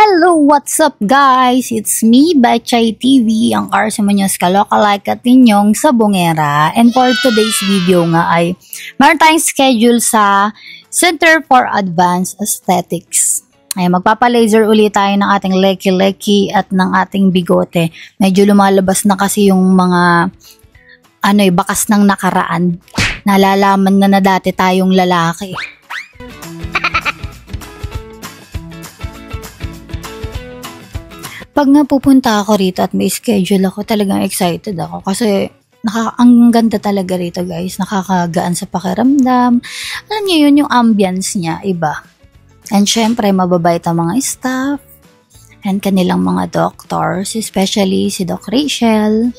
Hello, what's up guys? It's me, Betchay TV, ang Arsimonios Kalokalike at ninyong sabongera. And for today's video nga ay meron tayong schedule sa Center for Advanced Aesthetics. Ay magpapa-laser ulit tayo ng ating leki-leki at ng ating bigote. Medyo lumalabas na kasi yung mga bakas ng nakaraan. Nalalaman na dati tayong lalaki. Pag napupunta ako rito at may schedule ako, talagang excited ako kasi ang ganda talaga rito guys, nakakagaan sa pakiramdam. Alam niyo yun, yung ambience niya, iba. And syempre, mababait ang mga staff and kanilang mga doctors, especially si Doc Rachel.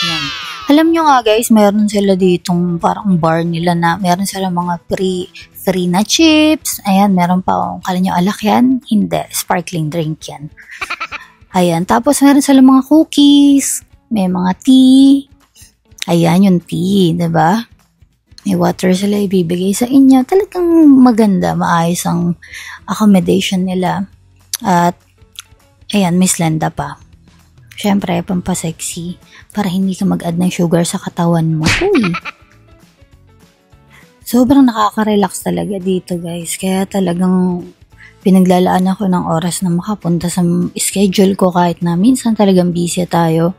Yan. Alam niyo nga guys, meron sila ditong parang bar nila na meron sila mga free na chips. Ayan, meron pa, kala niyo alak yan? Hindi, sparkling drink yan. Ayan, tapos meron sila mga cookies, may mga tea. Ayan, yung tea, diba? May water sila ibibigay sa inyo. Talagang maganda, maayos ang accommodation nila. At, ayan, may slenda pa. Siyempre, pampasexy, para hindi ka mag-add ng sugar sa katawan mo. Uy! Sobrang nakaka-relax talaga dito, guys. Kaya talagang pinaglalaan ako ng oras na makapunta sa schedule ko kahit na minsan talagang busy tayo.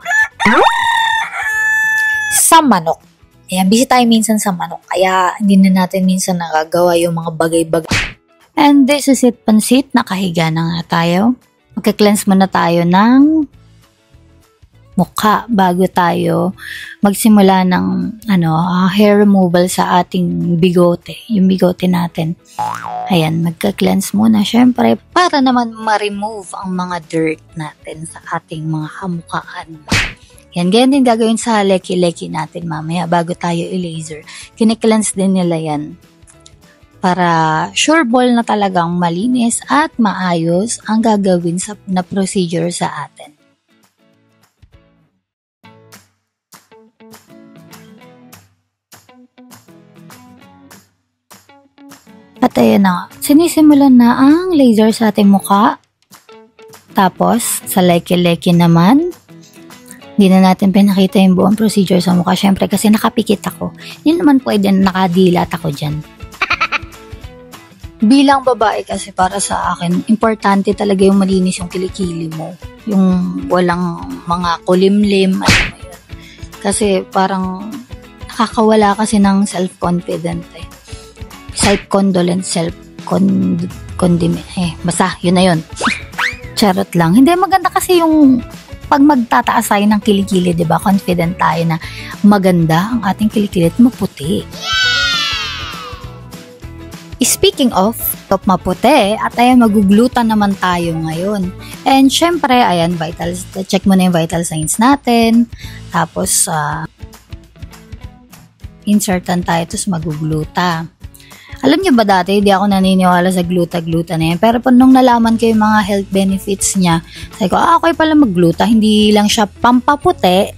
Sa manok. Ayan, busy tayo minsan sa manok. Kaya hindi na natin minsan nagagawa yung mga bagay-bagay. And this is it, pansit. Nakahiga na nga tayo. Magka-cleanse muna tayo ng mukha bago tayo magsimula ng hair removal sa ating bigote. Yung bigote natin. Ayan, magka-cleanse muna syempre para naman ma-remove ang mga dirt natin sa ating mga kamukhaan. Yan, ganyan din gagawin sa leki-leki natin mamaya bago tayo i-laser. Kine-cleanse din nila yan para sure ball na talagang malinis at maayos ang gagawin na procedure sa atin. At ayan na, sinisimulan na ang laser sa ating mukha. Tapos, sa leki-leki naman, hindi na natin pinakita yung buong procedure sa mukha. Syempre, kasi nakapikit ako. Hindi naman pwede nakadilat ako dyan. Bilang babae kasi para sa akin, importante talaga yung malinis yung kilikili mo. Yung walang mga kulimlim. Kasi parang nakakawala kasi ng self-confident eh. Self-condolence, self-condiment. Basta, yun na yun. Charot lang. Hindi, maganda kasi yung pag magtataas tayo ng kilikili, diba? Confident tayo na maganda ang ating kilikili at maputi. Speaking of maputi, at ayan, maguglutan naman tayo ngayon. And syempre, ayan, check mo na yung vital signs natin. Tapos, insertan tayo, tapos magugluta. Alam niyo ba dati, hindi ako naniniwala sa gluta-gluta na yan. Pero nung nalaman ko yung mga health benefits niya, sabi ko, okay pala mag-gluta. Hindi lang siya pampaputi,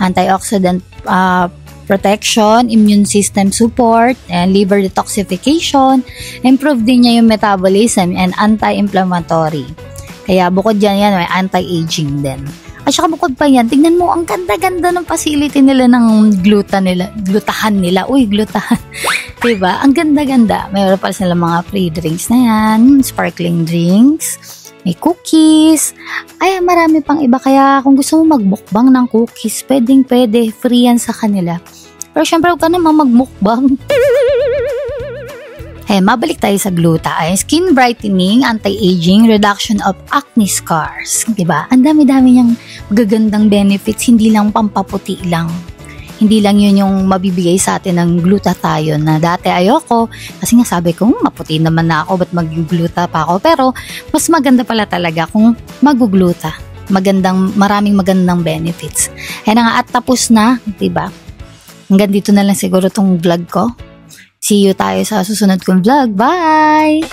antioxidant protection, immune system support, and liver detoxification. Improve din niya yung metabolism and anti-inflammatory. Kaya bukod dyan yan, may anti-aging din. At saka bukod pa yan, tingnan mo, ang ganda-ganda ng facility nila ng glutahan nila. Uy, glutahan. Diba? Ang ganda-ganda. Mayroon pa sila mga free drinks na yan, sparkling drinks, may cookies. Ay, marami pang iba. Kaya kung gusto mo magbukbang ng cookies, pwedeng-pwede. Free yan sa kanila. Pero syempre, huwag ka naman magmukbang. Mabalik tayo sa gluta. Ay, skin brightening, anti-aging, reduction of acne scars. Diba? Ang dami-dami niyang magagandang benefits, hindi lang pampaputi lang. Hindi lang yun yung mabibigay sa atin ng glutathione na dati ayoko. Kasi nga sabi ko, maputi naman na ako, ba't mag-gluta pa ako? Pero mas maganda pala talaga kung mag-gluta. Maraming magandang benefits. Kaya nga at tapos na, diba? Hanggang dito na lang siguro tong vlog ko. See you tayo sa susunod kong vlog. Bye!